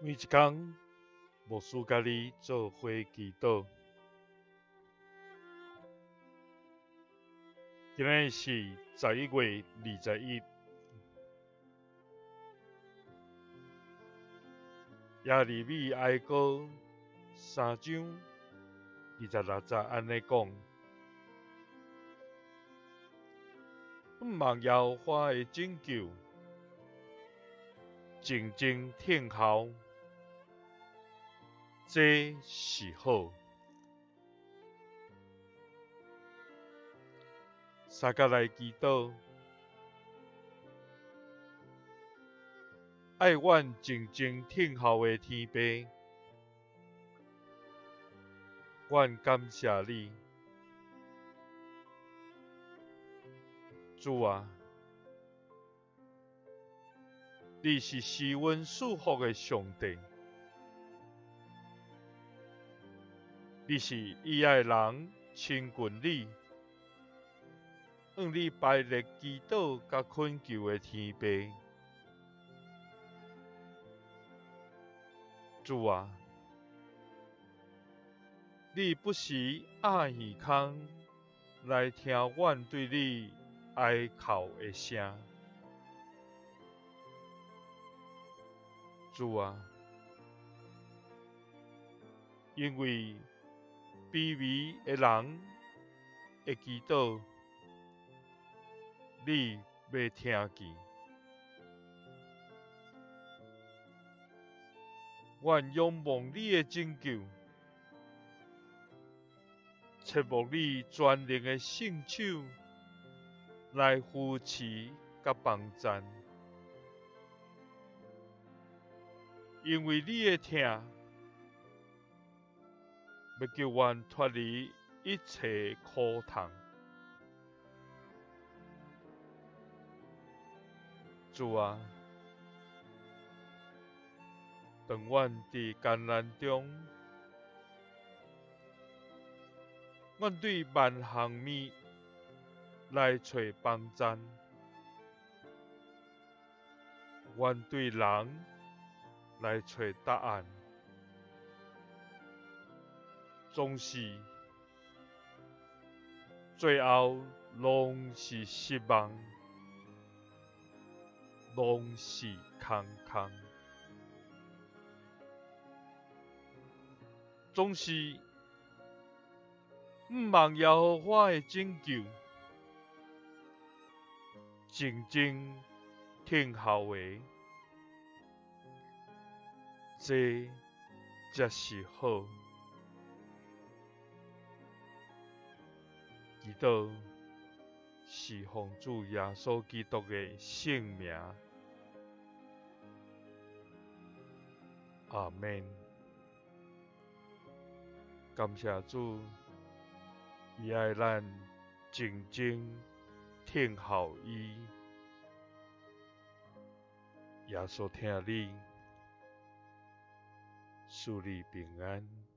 每一天，牧师甲你做伙祈祷。今日是11月21，耶利米哀歌3章26节安尼讲：望耶和华的拯救，静静听候，这是好。三甲来祈祷，爱阮静静听候的天父，阮感谢你，主啊，你是施阮祝福的上帝，你是伊爱人亲近你，向你摆列祈祷甲恳求的天父。主啊，你不时压耳孔来听阮对你哀求的声。主啊，因为卑微的人的祈祷，你要听见。愿仰望你的拯救，切慕你全能的圣手来扶持甲帮赞，因为你的疼，要叫阮脱离一切苦痛。主啊，当阮伫艰难中，阮对万项物来找帮赞，阮对人来找答案，总是最后拢是失望，拢是空空。总是毋望耶和华的拯救，静静听候的，这才是好。祈祷是奉主耶稣基督的圣名，阿们。感谢主，伊爱咱静静听候伊。耶稣听你，祝你平安。